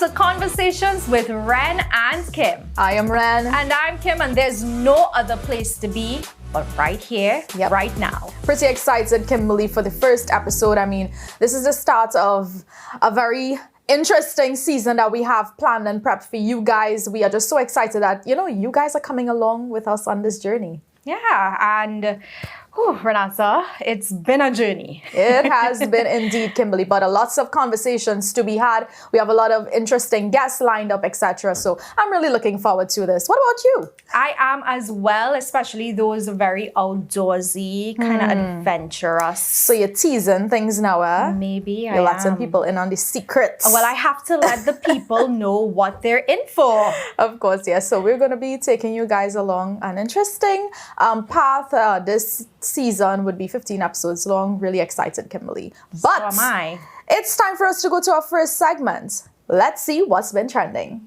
to Conversations with Ren and Kim. I am Ren. And I'm Kim, and there's no other place to be but right here, right now. Pretty excited, Kimberly, for the first episode. I mean, this is the start of a very interesting season that we have planned and prepped for you guys. We are just so excited that, you guys are coming along with us on this journey. Yeah, and Renata, it's been a journey. It has been indeed, Kimberly, but lots of conversations to be had. We have a lot of interesting guests lined up, etc. So I'm really looking forward to this. What about you? I am as well, especially those very outdoorsy, kind of adventurous. So you're teasing things now, eh? Maybe you're letting people in on the secrets. Well, I have to let the people know what they're in for. Of course, yes. So we're going to be taking you guys along an interesting path. This season would be 15 episodes long. Really excited, Kimberly. But so am I. It's time for us to go to our first segment. Let's see what's been trending.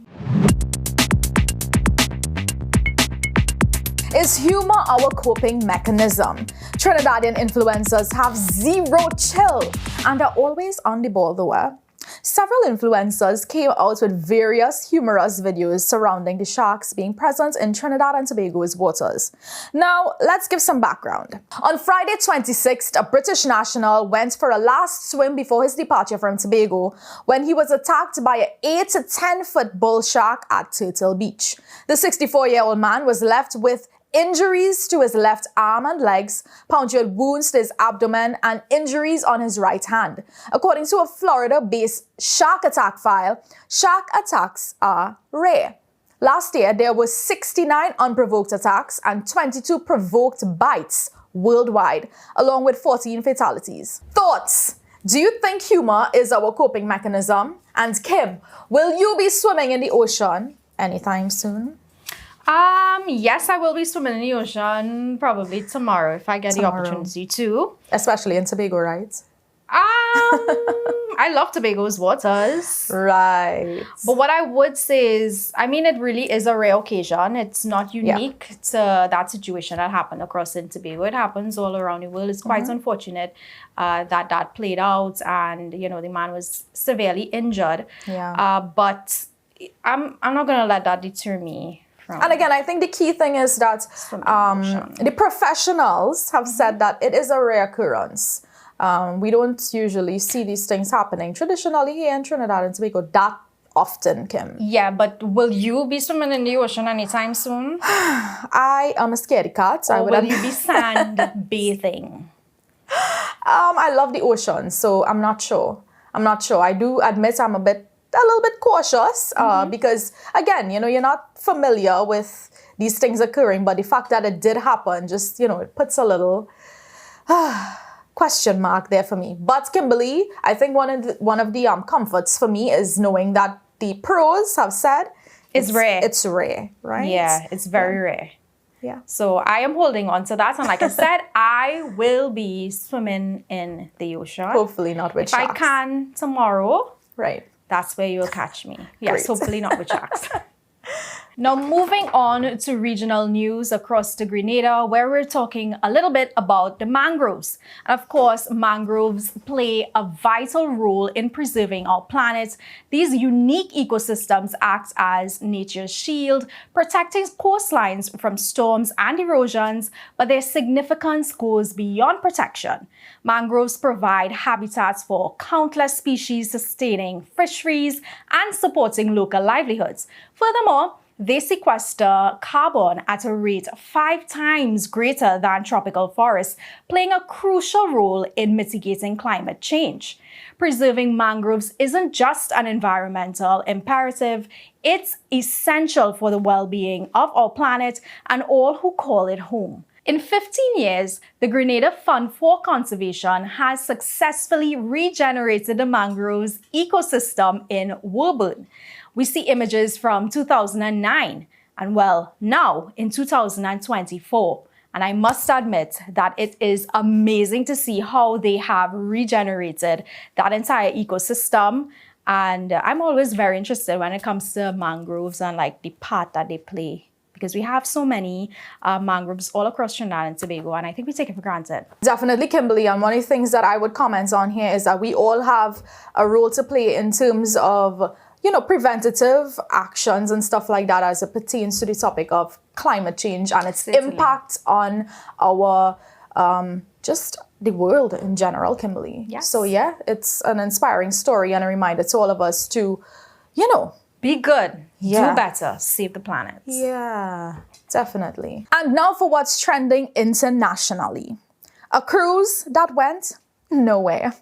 Is humor our coping mechanism? Trinidadian influencers have zero chill and are always on the ball though. Several influencers came out with various humorous videos surrounding the sharks being present in Trinidad and Tobago's waters. Now, let's give some background. On Friday 26th, a British national went for a last swim before his departure from Tobago when he was attacked by an 8 to 10 foot bull shark at Turtle Beach. The 64-year-old man was left with injuries to his left arm and legs, punctured wounds to his abdomen, and injuries on his right hand. According to a Florida-based shark attack file, shark attacks are rare. Last year, there were 69 unprovoked attacks and 22 provoked bites worldwide, along with 14 fatalities. Thoughts? Do you think humor is our coping mechanism? And Kim, will you be swimming in the ocean anytime soon? Yes, I will be swimming in the ocean probably tomorrow if I get the opportunity to. Especially in Tobago, right? I love Tobago's waters. Right. But what I would say is, it really is a rare occasion. It's not unique to that situation that happened across in Tobago. It happens all around the world. It's quite unfortunate that played out and, the man was severely injured. Yeah. But I'm not going to let that deter me. And again, I think the key thing is that the professionals have said that it is a rare occurrence. We don't usually see these things happening traditionally here in Trinidad and Tobago that often, Kim. Yeah, but will you be swimming in the ocean anytime soon? I am a scaredy cat. Or will you be sand bathing? I love the ocean, so I'm not sure. I do admit I'm a little bit cautious because, again, you're not familiar with these things occurring, but the fact that it did happen just, it puts a little question mark there for me. But Kimberly, I think one of the comforts for me is knowing that the pros have said it's rare. It's rare, right? Yeah, it's very rare. Yeah. So I am holding on to that. And like I said, I will be swimming in the ocean. Hopefully not with sharks. If I can tomorrow. Right. That's where you'll catch me. Yes, Great. hopefully not with sharks. Now, moving on to regional news across the Grenada, where we're talking a little bit about the mangroves. Of course, mangroves play a vital role in preserving our planet. These unique ecosystems act as nature's shield, protecting coastlines from storms and erosions, but their significance goes beyond protection. Mangroves provide habitats for countless species, sustaining fisheries and supporting local livelihoods. Furthermore, they sequester carbon at a rate 5 times greater than tropical forests, playing a crucial role in mitigating climate change. Preserving mangroves isn't just an environmental imperative, it's essential for the well-being of our planet and all who call it home. In 15 years, the Grenada Fund for Conservation has successfully regenerated the mangroves ecosystem in Woburn. We see images from 2009 and now in 2024. And I must admit that it is amazing to see how they have regenerated that entire ecosystem. And I'm always very interested when it comes to mangroves and the part that they play. Because we have so many mangroves all across Trinidad and Tobago, and I think we take it for granted. Definitely, Kimberly. And one of the things that I would comment on here is that we all have a role to play in terms of preventative actions and stuff like that as it pertains to the topic of climate change and its impact on our just the world in general, Kimberly. Yes. So yeah, it's an inspiring story and a reminder to all of us to, be good, Yeah. do better, save the planet. yeah, definitely. And now for what's trending internationally. A cruise that went nowhere.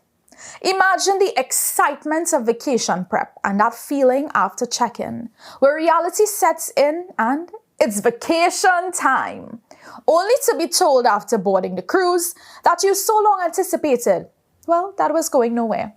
Imagine the excitement of vacation prep and that feeling after check-in, where reality sets in and it's vacation time, only to be told after boarding the cruise that you so long anticipated, well, that was going nowhere.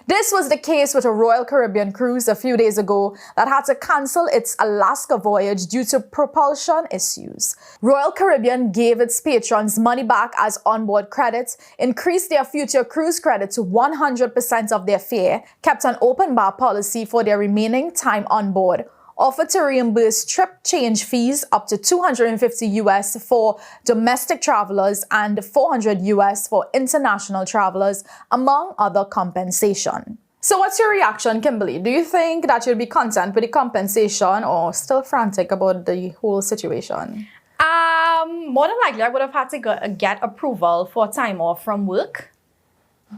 This was the case with a Royal Caribbean cruise a few days ago that had to cancel its Alaska voyage due to propulsion issues. Royal Caribbean gave its patrons money back as onboard credits, increased their future cruise credit to 100% of their fare, kept an open bar policy for their remaining time on board, offered to reimburse trip change fees up to $250 US for domestic travelers and $400 US for international travelers, among other compensation. So what's your reaction, Kimberly? Do you think that you'll be content with the compensation or still frantic about the whole situation? More than likely, I would have had to get approval for time off from work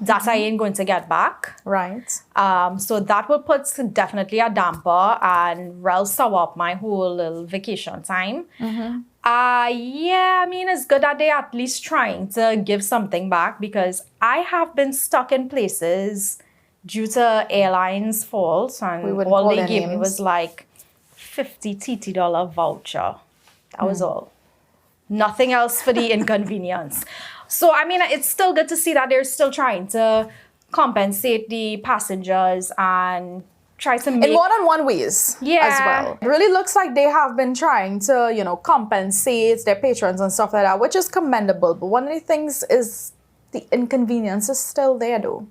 that I ain't going to get back. Right. So that will put definitely a damper and real sour up my whole little vacation time. It's good that they're at least trying to give something back, because I have been stuck in places due to airlines' faults, and all they gave me was like $50 TT voucher. That was all. Nothing else for the inconvenience. So, it's still good to see that they're still trying to compensate the passengers and try to make... in more than one ways as Yeah. well. It really looks like they have been trying to, compensate their patrons and stuff like that, which is commendable. But one of the things is the inconvenience is still there, though.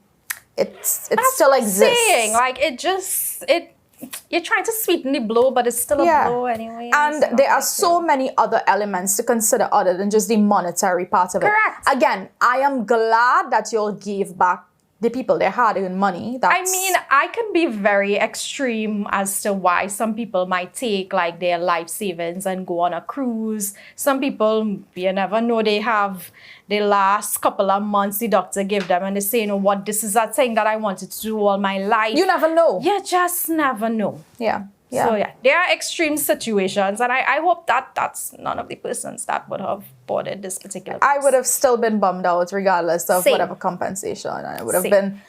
It still exists. Saying. You're trying to sweeten the blow, but it's still a blow anyway. And there are so many other elements to consider other than just the monetary part of it. Correct. Again, I am glad that you all gave back the people their hard-earned money. I can be very extreme as to why some people might take like their life savings and go on a cruise. Some people, you never know, they have the last couple of months the doctor give them and they say, this is a thing that I wanted to do all my life. You never know. You just never know. Yeah. So there are extreme situations, and I hope that that's none of the persons that would have boarded this particular cruise. I would have still been bummed out regardless of Same. whatever compensation, and it would have Same. been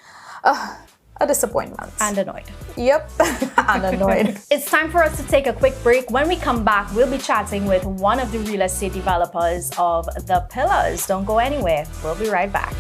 a disappointment. And annoyed. Yep, and annoyed. It's time for us to take a quick break. When we come back, we'll be chatting with one of the real estate developers of The Pillars. Don't go anywhere. We'll be right back.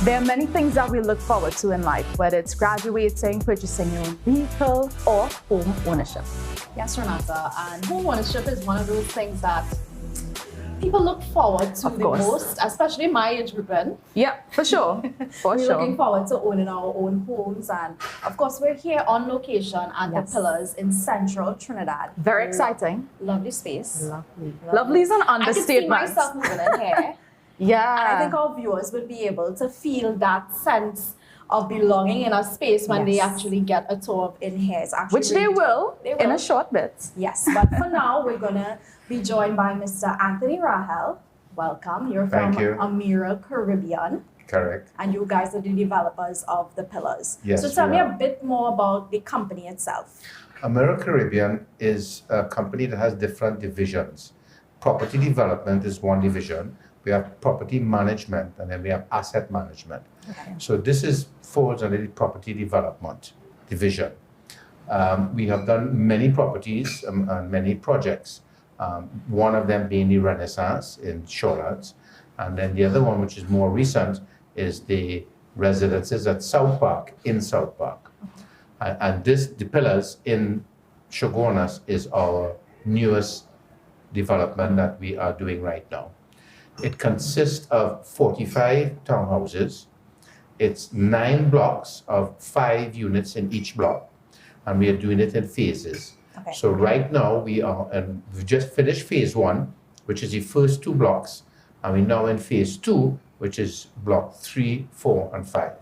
There are many things that we look forward to in life, whether it's graduating, purchasing your own vehicle, or home ownership. Yes, Renata, and home ownership is one of those things that people people look forward to Of the course. most, especially my age group. Yeah, for sure. For We're sure. looking forward to owning our own homes, and of course, we're here on location at Yes. the Pillars in Central Trinidad. Very exciting. Lovely space. Lovely is an I can see understatement. myself moving in here. Yeah. And I think our viewers would be able to feel that sense of belonging in a space when they Yes. actually get a tour of in here. It's actually Which they really- will They in will. a short bit. Yes, but for now, we're going to be joined by Mr. Anthony Rahel. Welcome. You're from Thank you. Amira Caribbean, Correct. and you guys are the developers of the Pillars. Yes, so tell we me are. a bit more about the company itself. Amira Caribbean is a company that has different divisions. Property development is one division. We have property management, and then we have asset management. Okay. So this falls under the property development division. We have done many properties and many projects. One of them being the Renaissance in Shorelands, and then the other one, which is more recent, is the residences at South Park in South Park. And the Pillars in Shogonas is our newest development that we are doing right now. It consists of 45 townhouses. It's 9 blocks of 5 units in each block, and we are doing it in phases. Okay. So right now we've just finished phase 1, which is the first 2 blocks, and we're now in phase 2, which is block 3, 4, and 5.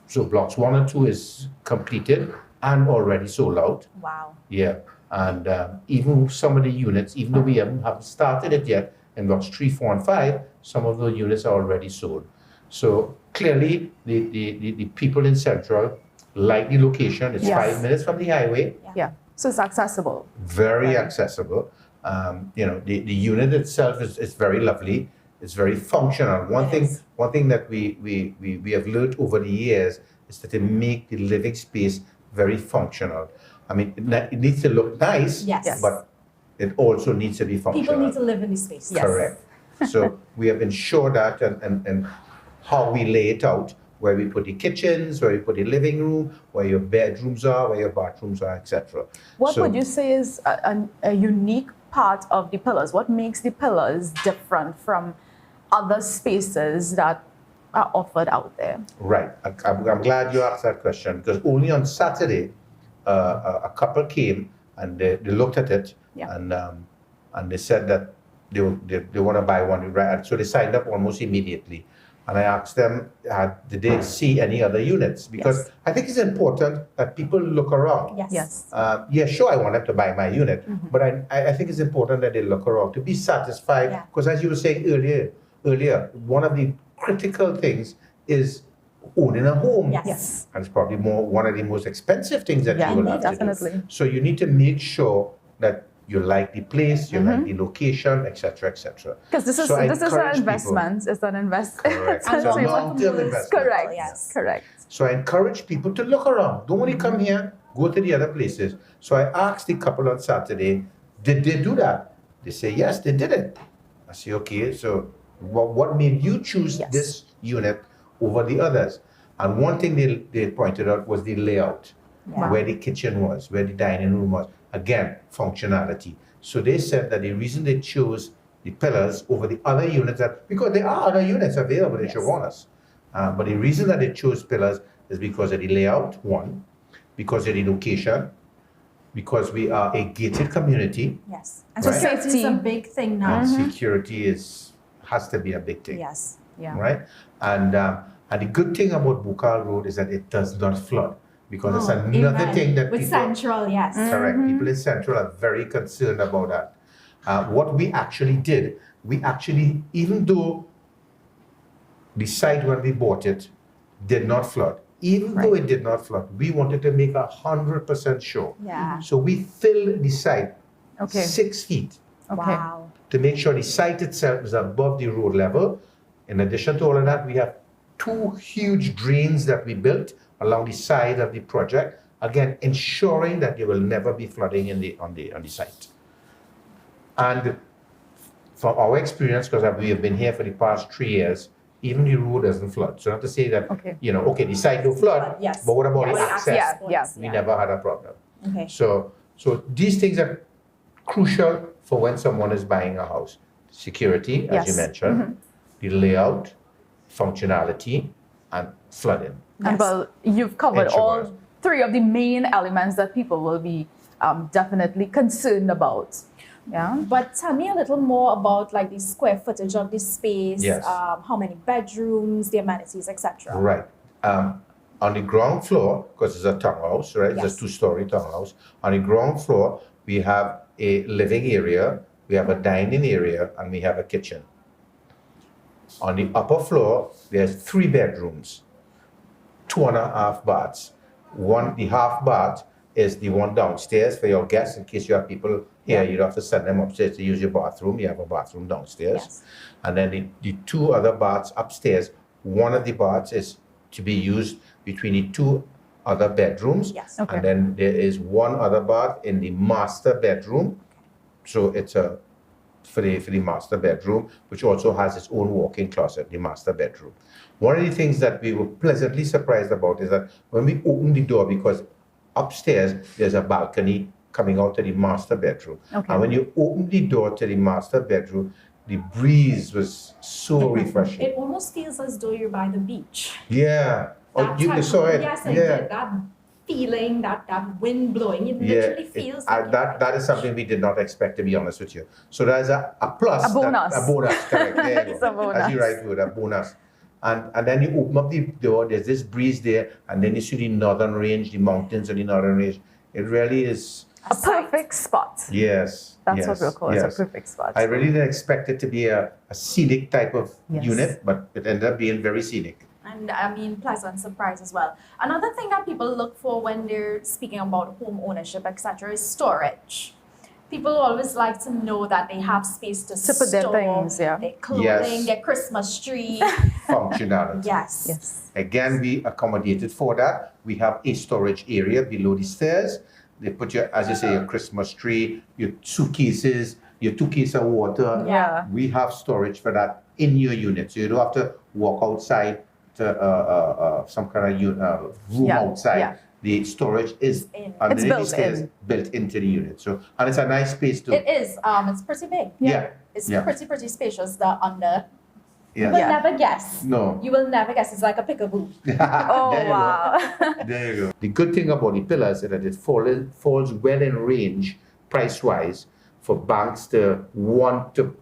So blocks 1 and 2 is completed and already sold out. Wow. Yeah, and even some of the units, even though we haven't started it yet, in blocks 3, 4, and 5, some of those units are already sold. So clearly, the people in Central like the location. It's Yes. 5 minutes from the highway, Yeah. So it's accessible. very accessible. The unit itself is very lovely. It's very functional. One thing that we have learned over the years is that to make the living space very functional. I mean, it needs to look nice, Yes. but it also needs to be functional. People need to live in this space. Yes. Correct. So we have ensured that and how we lay it out, where we put the kitchens, where we put the living room, where your bedrooms are, where your bathrooms are, etc. What So- would you say is a unique part of the Pillars? What makes the Pillars different from other spaces that are offered out there? Right. I'm glad you asked that question, because only on Saturday, a couple came and they looked at it, Yeah. and they said that they want to buy one. Right. So they signed up almost immediately. And I asked them, did they see any other units? Because Yes. I think it's important that people look around. Yes. Yes. Yeah, sure, I want them to buy my unit, but I think it's important that they look around to be satisfied. Yeah. Because as you were saying earlier, one of the critical things is owning a home. Yes. Yes. And it's probably one of the most expensive things that Yeah, you will have definitely. to do. So you need to make sure that you like the place, you like the location, etc., etc. Because this is So I an encourage investment. It's an investment. Correct. And It's a long-term long-term goals. investment. Correct. Yes. Correct. So I encourage people to look around. Don't only come here, go to the other places. So I asked the couple on Saturday, did they do that? They say, yes, they did it. I say, okay, so what made you choose Yes. this unit over the others? And one thing they pointed out was the layout, Yeah. where the kitchen was, where the dining room was. Again, functionality. So they said that the reason they chose the Pillars over the other units, because there are other units available in Yes. Chaguanas. But the reason that they chose Pillars is because of the layout, one, because of the location, because we are a gated community, Yes. And Right. security is a Safety. big thing now. and security has to be a big thing, Yes. Yeah. right? And the good thing about Bukal Road is that it does not flood, because it's Oh, another amen. thing that With people, Central, yes. correct, people in Central are very concerned about that. What we actually did, even though the site when we bought it did not flood, even though it did not flood, we wanted to make 100% sure. Yeah. So we filled the site Okay. 6 feet Okay. Wow. to make sure the site itself is above the road level. In addition to all of that, we have 2 huge drains that we built along the side of the project, again ensuring that there will never be flooding on the site. And from our experience, because we have been here for the past 3 years, even the road doesn't flood. So not to say that, Okay. the site don't flood, Yes. but what about Yes. the access? Yeah. We never had a problem. Okay. So these things are crucial for when someone is buying a house. security, as you Yes. mentioned, the layout, functionality, and flooding. And well, you've covered all Introverts. 3 of the main elements that people will be definitely concerned about. Yeah. But tell me a little more about like the square footage of the space, Yes. how many bedrooms, the amenities, etc. Right. On the ground floor, because it's a townhouse, right? Yes. It's a 2-story townhouse. On the ground floor, we have a living area, we have a dining area, and we have a kitchen. On the upper floor, there's 3 bedrooms, 2.5 baths. The half bath is the one downstairs for your guests in case you have people here. You don't have to send them upstairs to use your bathroom. You have a bathroom downstairs. Yes. And then the 2 other baths upstairs, one of the baths is to be used between the 2 other bedrooms. Yes. Okay. And then there is one other bath in the master bedroom. So it's for the master bedroom, which also has its own walk-in closet, the master bedroom. One of the things that we were pleasantly surprised about is that when we opened the door, because upstairs there's a balcony coming out to the master bedroom. Okay. And when you open the door to the master bedroom, the breeze was so refreshing. It almost feels as though you're by the beach. Yeah. Oh, That you type saw of- it? Yes, I Yeah. did. That feeling, that wind blowing, it literally feels like that is something we did not expect, to be honest with you. So there's a plus. A bonus. A bonus, correct. There you It's go. a bonus. That's the right word, a bonus. And then you open up the door, there's this breeze there, and then you see the northern range, the mountains of the northern range. It really is, A perfect spot. yes. That's yes, what we'll call it, yes. a perfect spot. I really didn't expect it to be a scenic type of Yes. unit, but it ended up being very scenic. And I mean, pleasant surprise as well. Another thing that people look for when they're speaking about home ownership, etc., is storage. People always like to know that they have space to put their store things, yeah. their clothing, Yes. their Christmas tree. Functionality. Yes. Yes. Again, we accommodated for that. We have a storage area below the stairs. They put your, as you say, your Christmas tree, your suitcases, your 2 cases of water. Yeah. We have storage for that in your unit. So you don't have to walk outside to some kind of room Yeah, outside. yeah. The storage is In. underneath the built stairs, in. built into the unit. So, and it's a nice space to. It is. It's pretty big. Yeah. It's Yeah. pretty spacious. The under. You Yeah. will Yeah. never guess. No. You will never guess. It's like a peekaboo. Oh, There you go. wow. There you go. The good thing about the pillars is that it falls well in range, price-wise, for banks to want to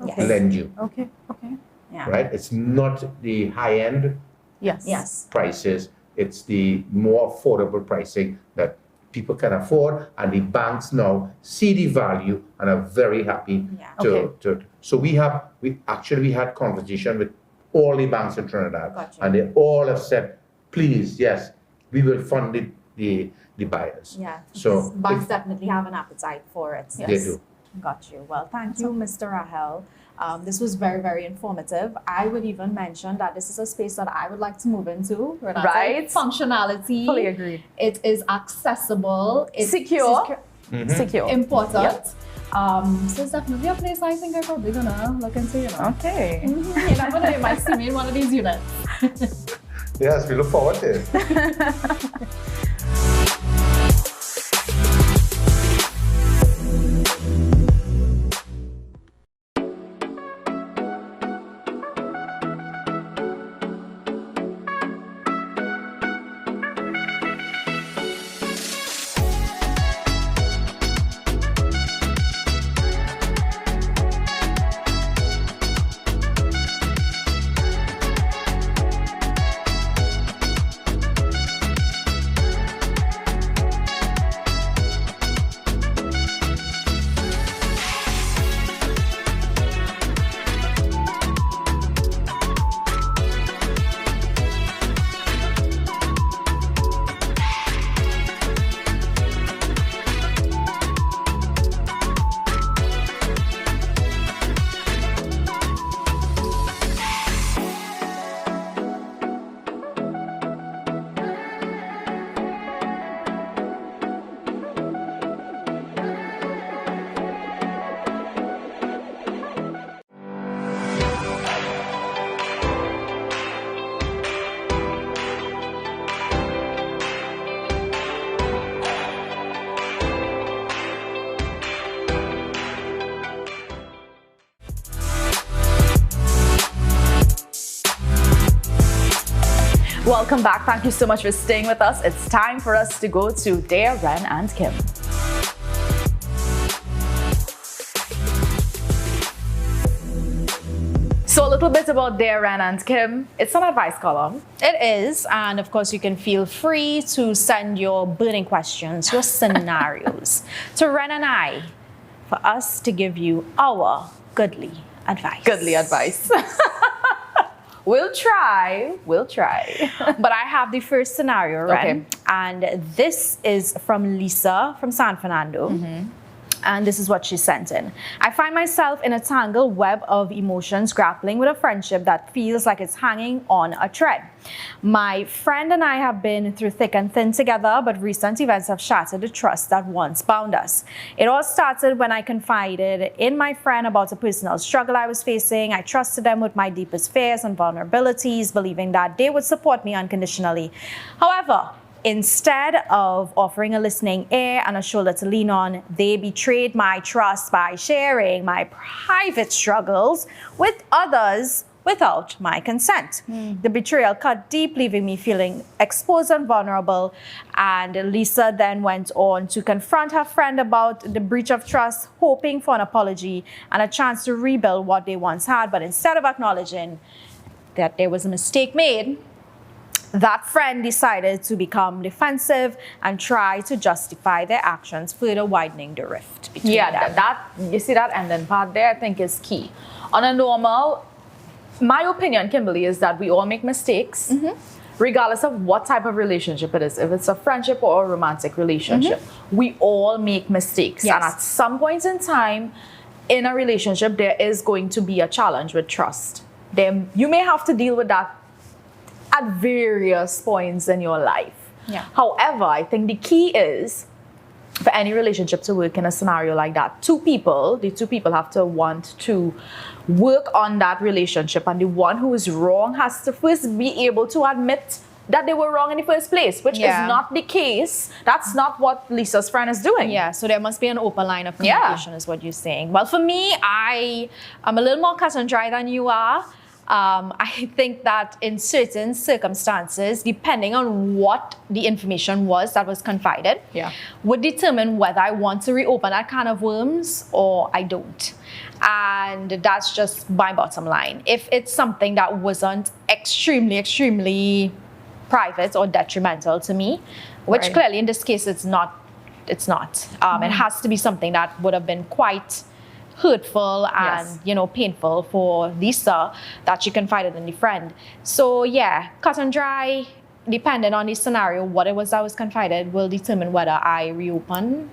Yes. lend you, Okay, okay. Yeah. right? It's not the high-end Yes. Yes. prices, it's the more affordable pricing that people can afford, and the banks now see the value and are very happy Yeah. Okay. so we had conversation with all the banks in Trinidad, Gotcha. and they all have said, please, yes, we will fund the buyers. Yeah. So because banks if- definitely have an appetite for it. They do. Got you. Well, thank you, Mr. Rahel. This was very, very informative. I would even mention that this is a space that I would like to move into. When I say Right. Functionality. Fully agreed. It is accessible. It's Secure. Mhm. Secure. important. So it's definitely a place I think I'm probably gonna look into, you know. Okay. You never know, you might see me in one of these units. Yes, we look forward to it. Welcome back. Thank you so much for staying with us. It's time for us to go to Dear Ren and Kim. So a little bit about Dear Ren and Kim. It's an advice column. It is, and of course you can feel free to send your burning questions, your scenarios to Ren and I for us to give you our goodly advice. Goodly advice. We'll try. But I have the first scenario, Ren. Okay. And this is from Lisa from San Fernando. And this is what she sent in. I find myself in a tangled web of emotions, grappling with a friendship that feels like it's hanging on a thread. My friend and I have been through thick and thin together, but recent events have shattered the trust that once bound us. It all started when I confided in my friend about a personal struggle I was facing. I trusted them with my deepest fears and vulnerabilities, believing that they would support me unconditionally. However, instead of offering a listening ear and a shoulder to lean on, they betrayed my trust by sharing my private struggles with others without my consent. The betrayal cut deep, leaving me feeling exposed and vulnerable. And Lisa then went on to confront her friend about the breach of trust, hoping for an apology and a chance to rebuild what they once had. But instead of acknowledging that there was a mistake made, that friend decided to become defensive and try to justify their actions, further widening the rift between them. that you see that ending part there, I think is key. On a normal, my opinion, Kimberly, is that we all make mistakes, regardless of what type of relationship it is. If it's a friendship or a romantic relationship, we all make mistakes. Yes. And at some point in time in a relationship, there is going to be a challenge with trust. Then you may have to deal with that at various points in your life. Yeah. However, I think the key is for any relationship to work in a scenario like that, the two people have to want to work on that relationship, and the one who is wrong has to first be able to admit that they were wrong in the first place, which is not the case. That's not what Lisa's friend is doing. Yeah, so there must be an open line of communication is what you're saying. Well, for me, I am a little more cut and dry than you are. I think that in certain circumstances, depending on what the information was that was confided, would determine whether I want to reopen that can of worms or I don't. And that's just my bottom line. If it's something that wasn't extremely private or detrimental to me, which clearly in this case it's not. It has to be something that would have been quite hurtful and painful for Lisa that she confided in the friend. So cut and dry, depending on the scenario, what it was that was confided will determine whether I reopen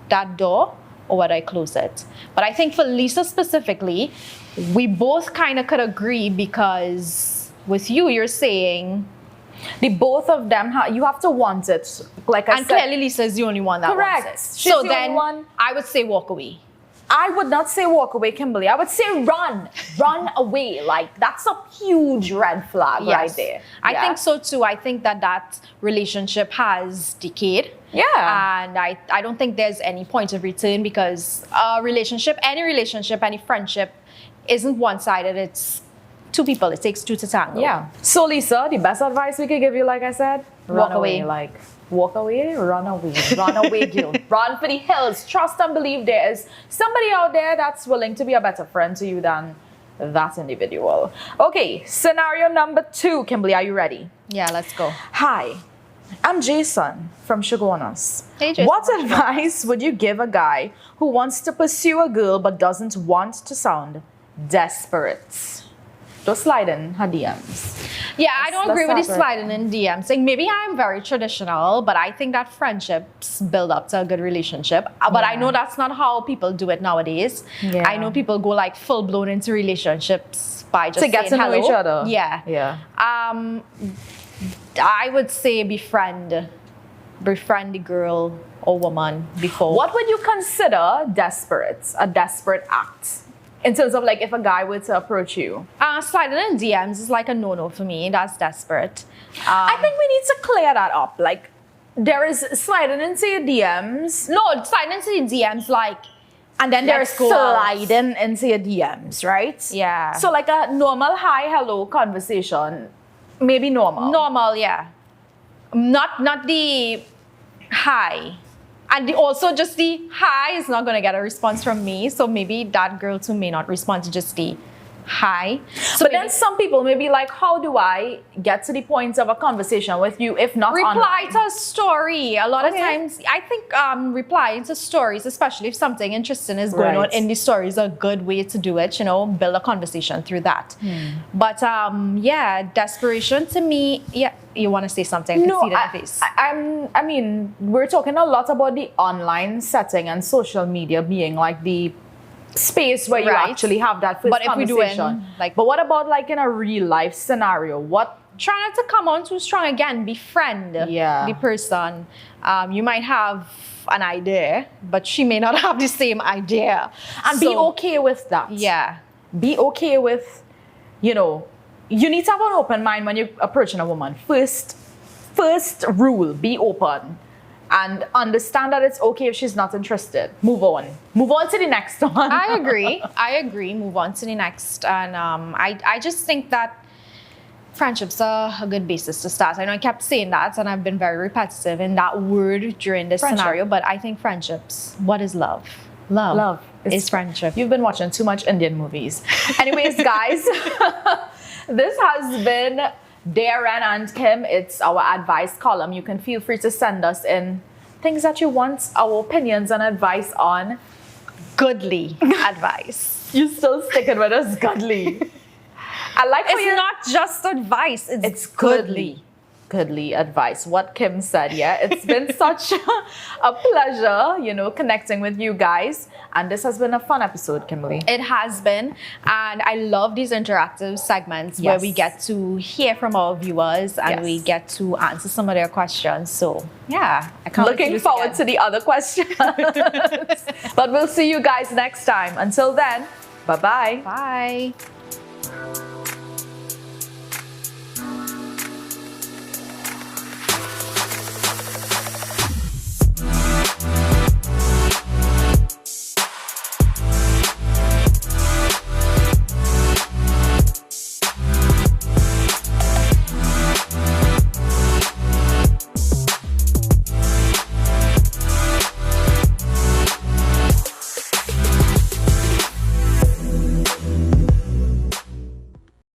that door or whether I close it. But I think for Lisa specifically, we both kind of could agree, because with you're saying the both of them, you have to want it. Like I said, and clearly Lisa is the only one that correct. wants it. She's So the then only one. I would say walk away. I would not say walk away, Kimberly. I would say run away. Like, that's a huge red flag right there. I think so too. I think that relationship has decayed. Yeah. And I don't think there's any point of return, because any relationship, any friendship isn't one-sided. It's two people. It takes two to tango. Yeah. So Lisa, the best advice we could give you, like I said, Walk away. Walk away, run away, girl. Run for the hills. Trust and believe there is somebody out there that's willing to be a better friend to you than that individual. Okay, scenario number 2. Kimberly, are you ready? Yeah, let's go. Hi, I'm Jason from Sugarnas. Hey, Jason. What advice would you give a guy who wants to pursue a girl but doesn't want to sound desperate? Just slide in her DMs. Yeah, I don't agree with the start sliding in DMs. Saying maybe I'm very traditional, but I think that friendships build up to a good relationship. But I know that's not how people do it nowadays. Yeah. I know people go like full blown into relationships by just To get saying to know hello. each other. Yeah. I would say befriend the girl or woman before. What would you consider desperate? A desperate act? In terms of like if a guy were to approach you? Sliding in DMs is like a no-no for me. That's desperate. I think we need to clear that up. Like, there is sliding into your DMs. No, sliding into the DMs like, And then there's let's go out. sliding into your DMs, right? Yeah. So like a normal hi, hello conversation maybe normal. Normal, yeah. Not the hi. And also just the hi is not going to get a response from me. So maybe that girl too may not respond to just the hi. So But then some people may be like, how do I get to the point of a conversation with you if not reply online? to a story. A lot of Okay. times, I think replying to stories, especially if something interesting is going on Right. in the story, is a good way to do it. Build a conversation through that. But yeah, desperation to me. Yeah, you want to say something? I can see it in the face. I mean, we're talking a lot about the online setting and social media being like the space where you Right. actually have that first But if we do it, conversation. like- but what about like in a real life scenario? What? Try not to come on too strong again. Befriend Yeah. the person. You might have an idea, but she may not have the same idea. And be So, okay with that. Yeah. Be okay with, you need to have an open mind when you're approaching a woman. First rule, be open. And understand that it's okay if she's not interested. Move on. Move on to the next one. I agree. Move on to the next. And I just think that friendships are a good basis to start. I know I kept saying that, and I've been very repetitive in that word during this Friendship. scenario, but I think friendships, what is love? Love is friendship. You've been watching too much Indian movies. Anyways, guys, this has been Dear Ren and Kim. It's our advice column. You can feel free to send us in things that you want our opinions and advice on. Goodly advice. You still sticking with us, godly. I like how It's not just advice, it's goodly advice. What Kim said, yeah. It's been such a pleasure, connecting with you guys. And this has been a fun episode, Kimberly. It has been, and I love these interactive segments where Yes. we get to hear from our viewers and Yes. we get to answer some of their questions. So yeah, I can't wait to do Looking this forward again. to the other questions. But we'll see you guys next time. Until then, bye-bye. Bye.